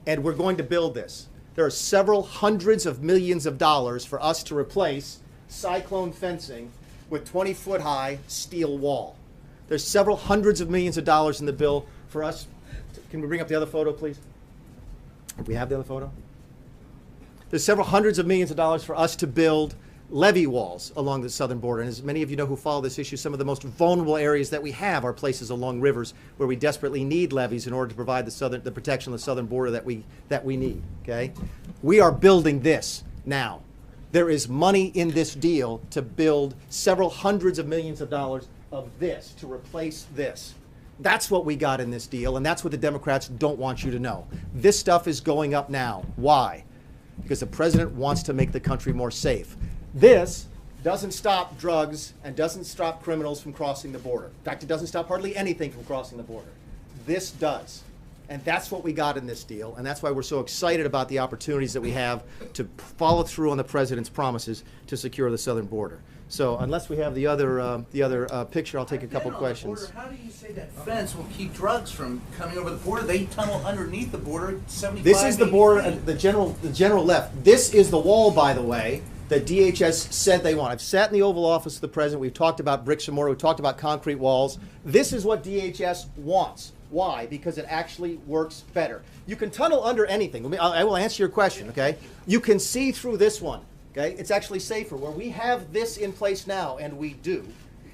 and we're going to build this. There are several hundreds of millions of dollars for us to replace cyclone fencing with 20-foot high steel wall. There's several hundreds of millions of dollars in the bill for us. Can we bring up the other photo, please? We have the other photo. There's several hundreds of millions of dollars for us to build levee walls along the southern border. And as many of you know who follow this issue, some of the most vulnerable areas that we have are places along rivers where we desperately need levees in order to provide the protection of the southern border that we need. Okay, we are building this now. There is money in this deal to build several hundreds of millions of dollars of this to replace this. That's what we got in this deal, and that's what the Democrats don't want you to know. This stuff is going up now. Why? Because the president wants to make the country more safe. This doesn't stop drugs and doesn't stop criminals from crossing the border. In fact, it doesn't stop hardly anything from crossing the border. This does. And that's what we got in this deal, and that's why we're so excited about the opportunities that we have to follow through on the president's promises to secure the southern border. So unless we have the other picture, I'll take a couple questions. How do you say that fence will keep drugs from coming over the border? They tunnel underneath the border 75 This is the border, the general left. This is the wall, by the way, that DHS said they want. I've sat in the Oval Office of the president. We've talked about bricks and mortar. We've talked about concrete walls. This is what DHS wants. Why? Because it actually works better. You can tunnel under anything. I will answer your question, okay? You can see through this one, okay? It's actually safer. Where we have this in place now, and we do,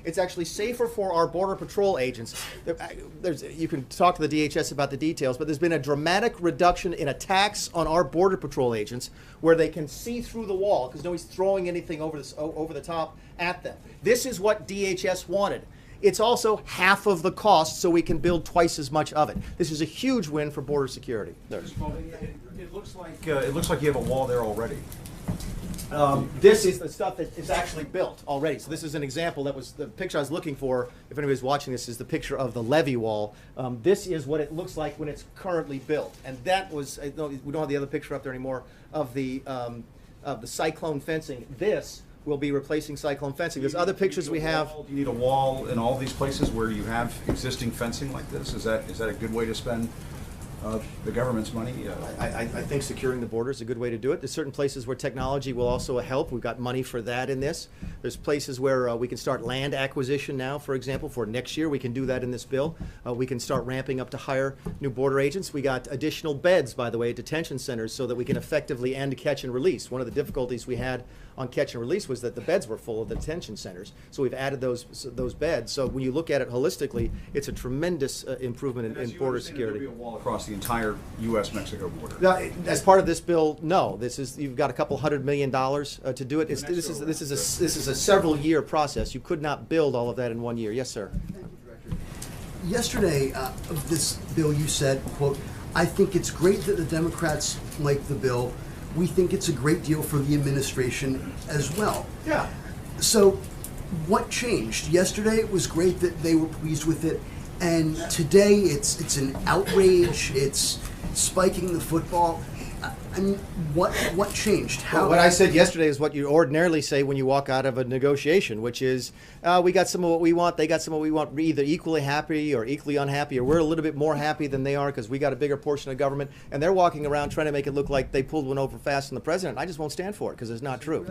it's actually safer for our Border Patrol agents. You can talk to the DHS about the details, but there's been a dramatic reduction in attacks on our Border Patrol agents where they can see through the wall because nobody's throwing anything over the top at them. This is what DHS wanted. It's also half of the cost, so we can build twice as much of it. This is a huge win for border security. It looks like you have a wall there already. This is the stuff that is actually built already. So this is an example. That was the picture I was looking for. If anybody's watching this, is the picture of the levee wall. This is what it looks like when it's currently built. And that was, we don't have the other picture up there anymore, of the cyclone fencing. This will be replacing cyclone fencing. There's other pictures we have. Do you need a wall in all these places where you have existing fencing like this? Is that a good way to spend the government's money? I think securing the border is a good way to do it. There's certain places where technology will also help. We've got money for that in this. There's places where we can start land acquisition now, for example, for next year. We can do that in this bill. We can start ramping up to hire new border agents. We got additional beds, by the way, at detention centers so that we can effectively end catch and release. One of the difficulties we had on catch and release was that the beds were full of the detention centers. So we've added those beds. So when you look at it holistically, it's a tremendous improvement in border security. There'll be a wall across the entire U.S.-Mexico border. Now, as part of this bill, no. You've got a couple $100 million to do it. This is a several-year process. You could not build all of that in 1 year. Yes, sir. Yesterday, of this bill, you said, quote, "I think it's great that the Democrats like the bill. We think it's a great deal for the administration as well." Yeah. So what changed? Yesterday it was great that they were pleased with it, and today it's an outrage, it's spiking the football. I mean, what changed? Well, what I said yesterday is what you ordinarily say when you walk out of a negotiation, which is, we got some of what we want, they got some of what we want. We're either equally happy or equally unhappy, or we're a little bit more happy than they are because we got a bigger portion of government, and they're walking around trying to make it look like they pulled one over fast on the president. I just won't stand for it because it's not true.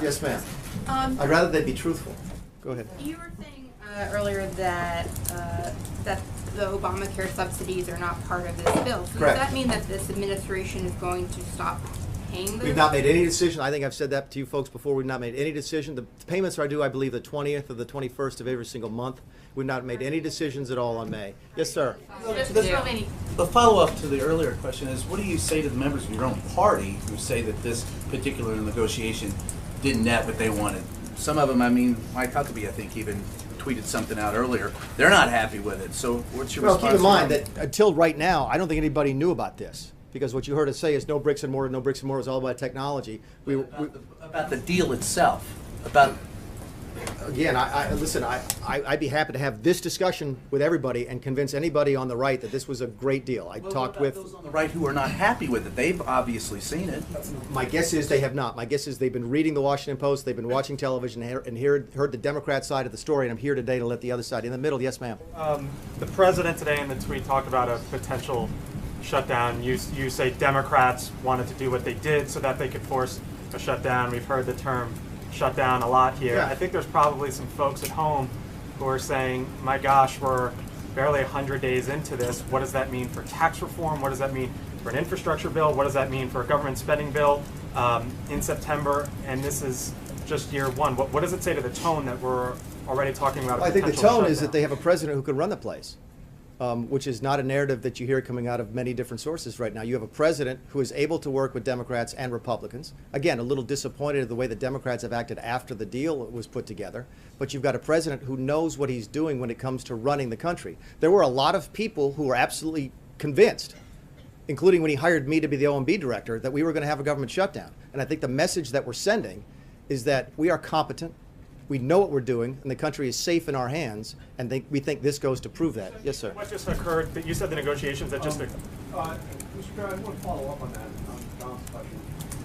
Yes, ma'am. I'd rather they be truthful. Go ahead. You were saying earlier that the Obamacare subsidies are not part of this bill. So Correct. Does that mean that this administration is going to stop paying those? We've not made any decision. I think I've said that to you folks before. We've not made any decision. The payments are due, I believe, the 20th or the 21st of every single month. We've not made any decisions at all on May. Yes, sir. The follow-up to the earlier question is, what do you say to the members of your own party who say that this particular negotiation didn't net what they wanted? Some of them, I mean, Mike Huckabee, I think, even tweeted something out earlier. They're not happy with it. So what's your response? Well, keep in mind that until right now, I don't think anybody knew about this. Because what you heard us say is no bricks and mortar, no bricks and mortar. It's all about technology. About the deal itself. About again, listen. I'd be happy to have this discussion with everybody and convince anybody on the right that this was a great deal. I talked with those on the right who are not happy with it. They've obviously seen it. My guess is they have not. My guess is they've been reading the Washington Post, they've been watching television, and heard the Democrat side of the story. And I'm here today to let the other side in the middle. Yes, ma'am. The president today in the tweet talked about a potential shutdown. You say Democrats wanted to do what they did so that they could force a shutdown. We've heard the term shutdown a lot here. Yeah. I think there's probably some folks at home who are saying, my gosh, we're barely 100 days into this. What does that mean for tax reform? What does that mean for an infrastructure bill? What does that mean for a government spending bill in September? And this is just year one. What does it say to the tone that we're already talking about? I think the tone is that they have a president who can run the place, which is not a narrative that you hear coming out of many different sources right now. You have a president who is able to work with Democrats and Republicans. Again, a little disappointed at the way the Democrats have acted after the deal was put together. But you've got a president who knows what he's doing when it comes to running the country. There were a lot of people who were absolutely convinced, including when he hired me to be the OMB director, that we were going to have a government shutdown. And I think the message that we're sending is that we are competent, we know what we're doing, and the country is safe in our hands, and we think this goes to prove that. Yes, sir. What just occurred, that you said the negotiations that just Mr. Chair, I want to follow up on that, Don's question.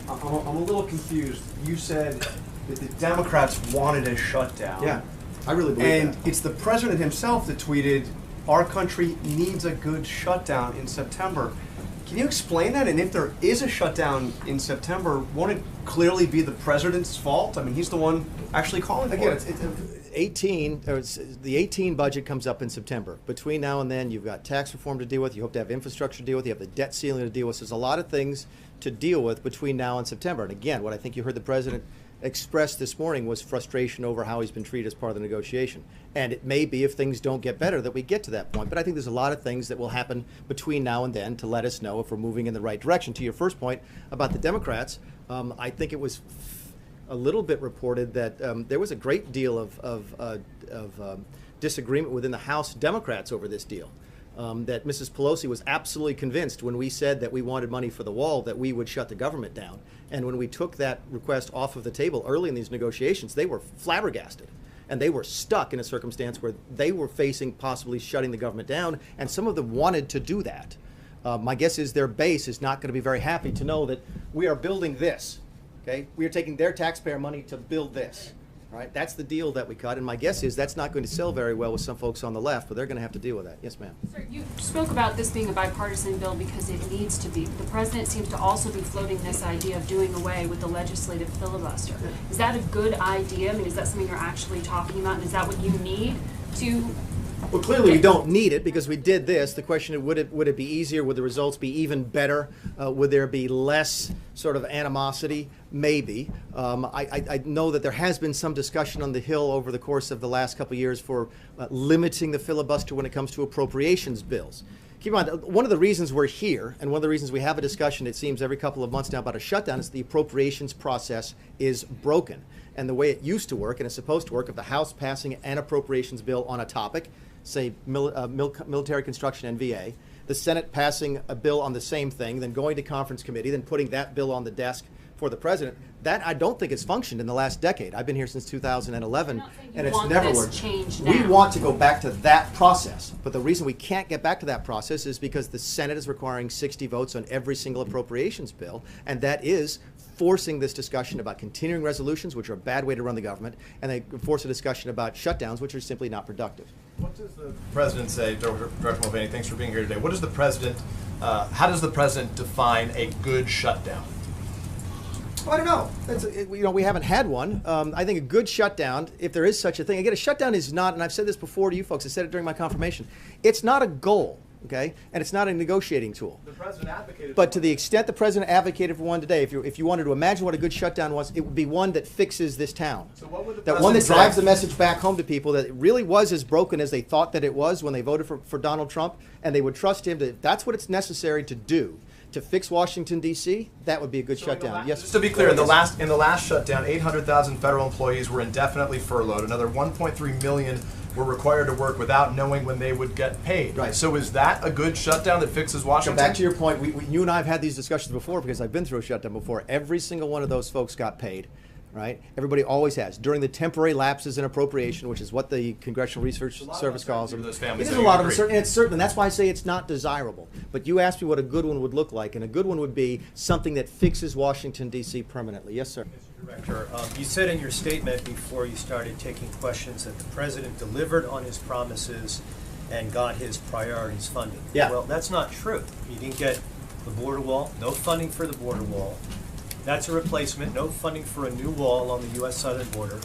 I'm a little confused. You said that the Democrats wanted a shutdown. Yeah, I really believe And that. it's the president himself that tweeted, our country needs a good shutdown in September. Can you explain that? And if there is a shutdown in September, won't it clearly be the president's fault? I mean, he's the one actually calling for Again, it. the 18 budget comes up in September. Between now and then, you've got tax reform to deal with. You hope to have infrastructure to deal with. You have the debt ceiling to deal with. So there's a lot of things to deal with between now and September. And again, what I think you heard the president express this morning was frustration over how he's been treated as part of the negotiation. And it may be, if things don't get better, that we get to that point. But I think there's a lot of things that will happen between now and then to let us know if we're moving in the right direction. To your first point about the Democrats, I think it was a little bit reported that there was a great deal of disagreement within the House Democrats over this deal. That Mrs. Pelosi was absolutely convinced when we said that we wanted money for the wall that we would shut the government down. And when we took that request off of the table early in these negotiations, they were flabbergasted. And they were stuck in a circumstance where they were facing possibly shutting the government down, and some of them wanted to do that. My guess is their base is not going to be very happy to know that we are building this. Okay, we are taking their taxpayer money to build this. All right, that's the deal that we cut, and my guess is that's not going to sell very well with some folks on the left, but they're going to have to deal with that. Yes, ma'am. Sir, you spoke about this being a bipartisan bill because it needs to be. The president seems to also be floating this idea of doing away with the legislative filibuster. Is that a good idea? I mean, is that something you're actually talking about, and is that what you need to? Well, clearly we don't need it because we did this. The question is, would it be easier? Would the results be even better? Would there be less sort of animosity? Maybe. I know that there has been some discussion on the Hill over the course of the last couple of years for limiting the filibuster when it comes to appropriations bills. Keep in mind, one of the reasons we're here, and one of the reasons we have a discussion, it seems, every couple of months now about a shutdown, is the appropriations process is broken. And the way it used to work, and it's supposed to work, if the House passing an appropriations bill on a topic, say military construction and VA, the Senate passing a bill on the same thing, then going to conference committee, then putting that bill on the desk for the president, that I don't think has functioned in the last decade. I've been here since 2011, and it's never worked. We want to go back to that process, but the reason we can't get back to that process is because the Senate is requiring 60 votes on every single appropriations bill, and that is forcing this discussion about continuing resolutions, which are a bad way to run the government, and they force a discussion about shutdowns, which are simply not productive. What does the president say, Director Mulvaney, thanks for being here today. What does the president, how does the president define a good shutdown? Well, I don't know. We haven't had one. I think a good shutdown, if there is such a thing, again, a shutdown is not, and I've said this before to you folks, I said it during my confirmation, it's not a goal. Okay, and it's not a negotiating tool. The president advocated. But to the extent the president advocated for one today, if you wanted to imagine what a good shutdown was, it would be one that fixes this town. So what would the that one that president drives say? the message back home to people that it really was as broken as they thought that it was when they voted for Donald Trump, and they would trust him to. If that's what it's necessary to do to fix Washington D.C., that would be a good shutdown. Yes. Just to be clear, in the last shutdown, 800,000 federal employees were indefinitely furloughed. Another 1.3 million were required to work without knowing when they would get paid. Right. So is that a good shutdown that fixes Washington? Back to your point, you and I have had these discussions before because I've been through a shutdown before. Every single one of those folks got paid, right? Everybody always has. During the temporary lapses in appropriation, which is what the Congressional Research Service calls them. Those It families, is so a you lot of agree. uncertainty, and it's certain. That's why I say it's not desirable. But you asked me what a good one would look like, and a good one would be something that fixes Washington, D.C. permanently. Yes, sir. Mr. Director, you said in your statement before you started taking questions that the president delivered on his promises and got his priorities funded. Yeah. Well, that's not true. You didn't get the border wall, no funding for the border wall. That's a replacement, no funding for a new wall along the U.S. southern border.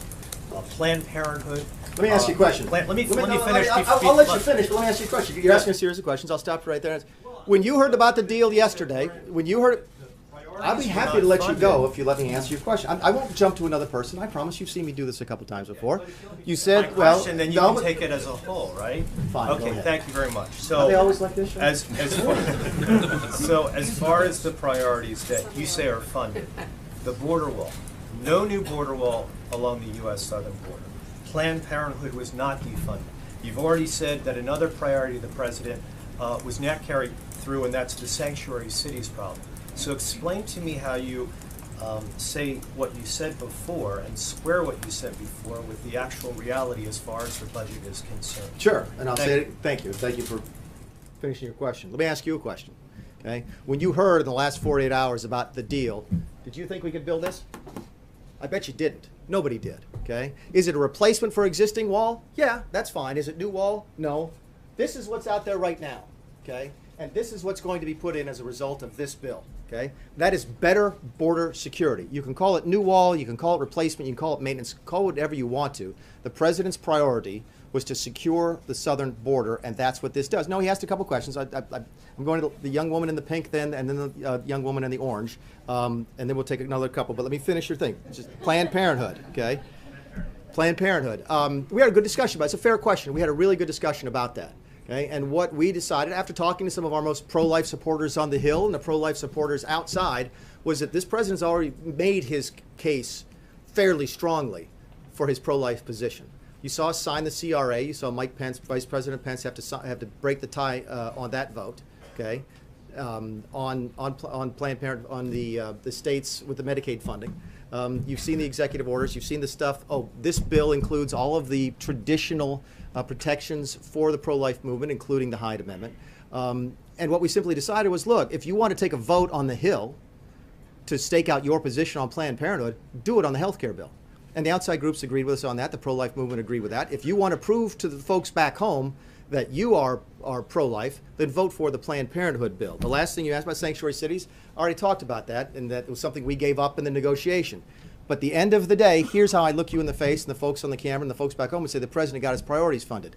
Planned Parenthood. Let me ask you a question. Let me finish. I'll let you finish, but let me ask you a question. You're asking a series of questions. I'll stop right there. When you heard about the deal yesterday, when you heard, I'd be happy to let you go if you let me answer your question. I won't jump to another person. I promise. You've seen me do this a couple times before. You said, My question, then you can take it as a whole, right? Fine, go Okay, ahead. thank you very much. Are So, they always like this? as far as the priorities that you say are funded, the border wall, no new border wall along the U.S. southern border. Planned Parenthood was not defunded. You've already said that another priority of the president was not carried through, and that's the sanctuary cities problem. So explain to me how you say what you said before and square what you said before with the actual reality as far as the budget is concerned. Sure, and I'll Thank say you. it. Thank you. Thank you for finishing your question. Let me ask you a question. Okay, when you heard in the last 48 hours about the deal, did you think we could build this? I bet you didn't. Nobody did. Okay, is it a replacement for existing wall? Yeah, that's fine. Is it new wall? No. This is what's out there right now. Okay, and this is what's going to be put in as a result of this bill. Okay, that is better border security. You can call it new wall, you can call it replacement, you can call it maintenance, call it whatever you want to. The president's priority was to secure the southern border, and that's what this does. No, he asked a couple questions. I'm going to the young woman in the pink then, and then the young woman in the orange, and then we'll take another couple. But let me finish your thing. It's just Planned Parenthood, okay? Planned Parenthood. We had a good discussion about it. It's a fair question. We had a really good discussion about that. Okay? And what we decided, after talking to some of our most pro-life supporters on the Hill and the pro-life supporters outside, was that this president's already made his case fairly strongly for his pro-life position. You saw us sign the CRA. You saw Mike Pence, Vice President Pence, have to break the tie on that vote. Okay, on Planned Parenthood, on the states with the Medicaid funding. You've seen the executive orders. You've seen the stuff. Oh, this bill includes all of the traditional protections for the pro-life movement, including the Hyde Amendment. And what we simply decided was, look, if you want to take a vote on the Hill to stake out your position on Planned Parenthood, do it on the health care bill. And the outside groups agreed with us on that. The pro-life movement agreed with that. If you want to prove to the folks back home that you are pro-life, then vote for the Planned Parenthood bill. The last thing you asked about sanctuary cities, I already talked about that, and that was something we gave up in the negotiation. But at the end of the day, here's how I look you in the face and the folks on the camera and the folks back home and say the president got his priorities funded.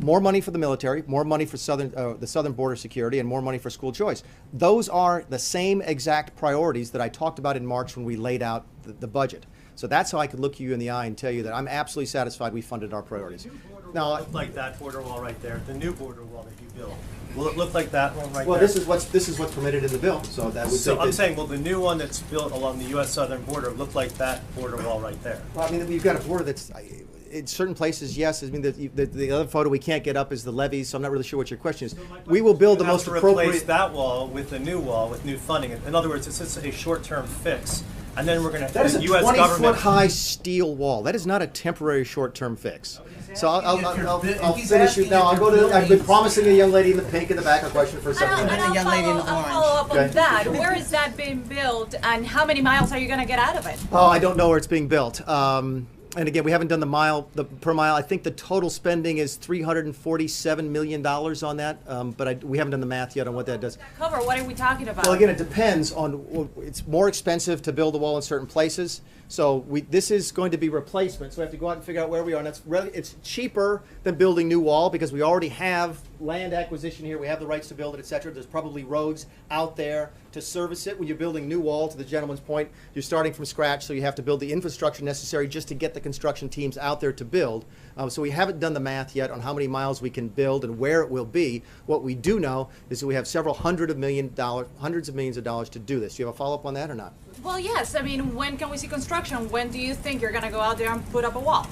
More money for the military, more money for the southern border security, and more money for school choice. Those are the same exact priorities that I talked about in March when we laid out the budget. So that's how I could look you in the eye and tell you that I'm absolutely satisfied we funded our priorities. Now, Look like that border wall right there, the new border wall that you built. Will it look like that one right well, there? this is what's permitted in the bill. So that would. So I'm saying, will the new one that's built along the U.S. southern border look like that border wall right there? Well, I mean, we've got a border that's in certain places, yes. I mean, the other photo we can't get up is the levees, so I'm not really sure what your question is. We will build the most You have to replace appropriate. that wall with the new wall with new funding. In other words, it's just a short-term fix, and then we're going to That is the a U.S. 20-foot government. high steel wall. That is not a temporary short-term fix. So I'll He's finish you asking now. if I'll go you're to. I've been building- promising the young lady in the pink in the back a question for a second. I'll follow up Okay. on that. Where is that being built, and how many miles are you going to get out of it? Oh, I don't know where it's being built. And again, we haven't done the per mile. I think the total spending is $347 million on that, but we haven't done the math yet on what that does. Cover, what are we talking about? Well, again, it depends on. It's more expensive to build a wall in certain places. So this is going to be replacement. So we have to go out and figure out where we are. And it's cheaper than building new wall because we already have land acquisition here. We have the rights to build it, et cetera. There's probably roads out there to service it. When you're building new wall, to the gentleman's point, you're starting from scratch. So you have to build the infrastructure necessary just to get the construction teams out there to build. So we haven't done the math yet on how many miles we can build and where it will be. What we do know is that we have several hundreds of millions of dollars to do this. Do you have a follow-up on that or not? Well, yes. I mean, when can we see construction? When do you think you're going to go out there and put up a wall?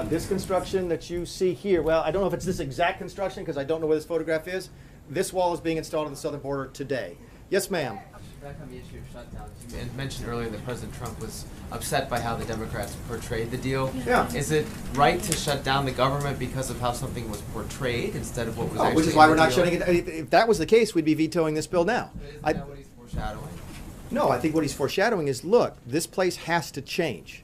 This construction that you see here, well, I don't know if it's this exact construction because I don't know where this photograph is. This wall is being installed on the southern border today. Yes, ma'am. Back on the issue of shutdowns, you mentioned earlier that President Trump was upset by how the Democrats portrayed the deal. Yeah. Is it right to shut down the government because of how something was portrayed instead of what was actually Which is why in we're the not deal? shutting it. If that was the case, we'd be vetoing this bill now. Isn't that what he's foreshadowing? No, I think what he's foreshadowing is, look, this place has to change.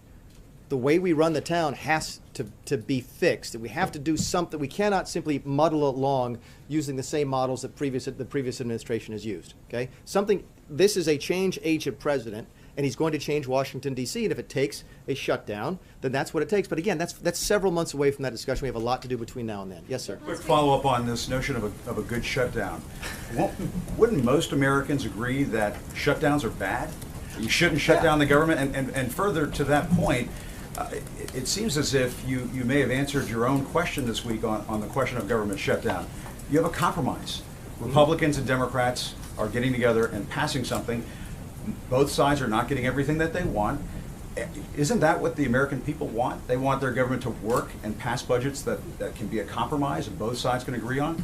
The way we run the town has to be fixed. We have to do something. We cannot simply muddle along using the same models that the previous administration has used. Okay, this is a change agent president, and he's going to change Washington, D.C., and if it takes a shutdown, then that's what it takes. But again, that's several months away from that discussion. We have a lot to do between now and then. Yes, sir. Quick follow-up on this notion of a good shutdown. Wouldn't most Americans agree that shutdowns are bad? You shouldn't shut down the government? And further to that point, it seems as if you may have answered your own question this week on the question of government shutdown. You have a compromise. Republicans and Democrats are getting together and passing something. Both sides are not getting everything that they want. Isn't that what the American people want? They want their government to work and pass budgets that can be a compromise and both sides can agree on?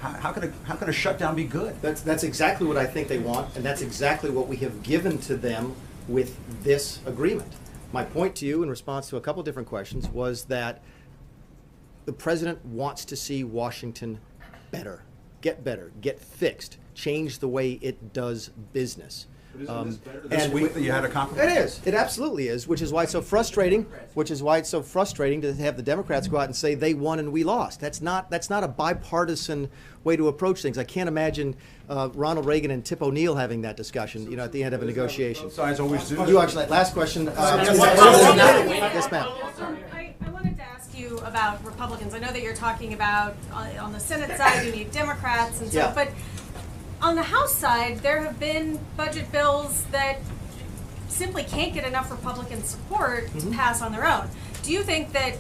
How can a shutdown be good? That's exactly what I think they want, and that's exactly what we have given to them with this agreement. My point to you in response to a couple different questions was that the president wants to see Washington better, get fixed, change the way it does business. This week that you had a compromise? It is. It absolutely is, which is why it's so frustrating. Which is why it's so frustrating to have the Democrats go out and say they won and we lost. That's not a bipartisan way to approach things. I can't imagine Ronald Reagan and Tip O'Neill having that discussion, at the end of a negotiation. Both sides always do. You actually, last question. Yes, ma'am. I wanted to ask you about Republicans. I know that you're talking about on the Senate side you need Democrats and stuff, but on the House side, there have been budget bills that simply can't get enough Republican support to pass on their own. Do you think that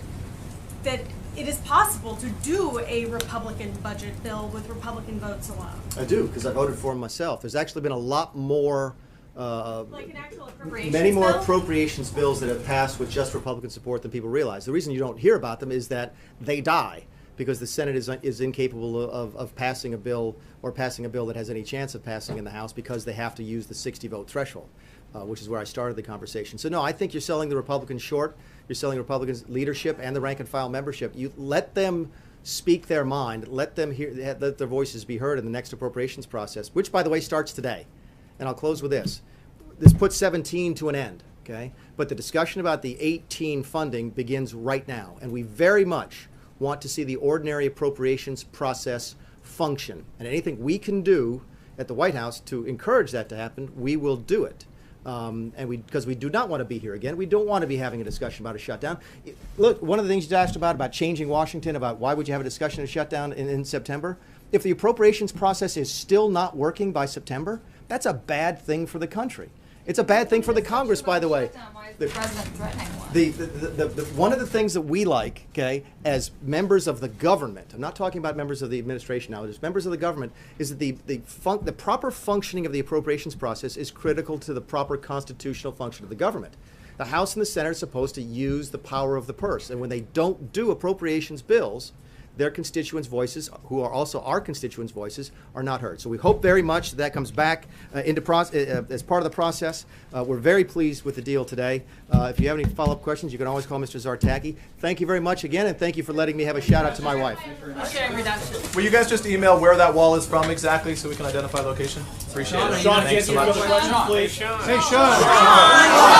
it is possible to do a Republican budget bill with Republican votes alone? I do, because I voted for him myself. There's actually been a lot more like an actual appropriations many more bill? Appropriations bills that have passed with just Republican support than people realize. The reason you don't hear about them is that they die, because the Senate is incapable of passing a bill or passing a bill that has any chance of passing in the House because they have to use the 60-vote threshold, which is where I started the conversation. So no, I think you're selling the Republicans short. You're selling Republicans leadership and the rank and file membership. You let them speak their mind. Let them let their voices be heard in the next appropriations process, which, by the way, starts today. And I'll close with this. This puts 17 to an end, okay? But the discussion about the 18 funding begins right now, and we very much want to see the ordinary appropriations process function. And anything we can do at the White House to encourage that to happen, we will do it. Because we do not want to be here again. We don't want to be having a discussion about a shutdown. Look, one of the things you asked about changing Washington, about why would you have a discussion of shutdown in September? If the appropriations process is still not working by September, that's a bad thing for the country. It's a bad thing for the Congress, by the way. The president threatening one. One of the things that we like, okay, as members of the government, I'm not talking about members of the administration now, just members of the government, is that the proper functioning of the appropriations process is critical to the proper constitutional function of the government. The House and the Senate are supposed to use the power of the purse, and when they don't do appropriations bills, their constituents' voices, who are also our constituents' voices, are not heard. So we hope very much that comes back as part of the process. We're very pleased with the deal today. If you have any follow-up questions, you can always call Mr. Zartaki. Thank you very much again, and thank you for letting me have a shout-out to my wife. Will you guys just email where that wall is from exactly so we can identify location? Appreciate it. Sean, thanks so much. Sean, please. Hey, Sean.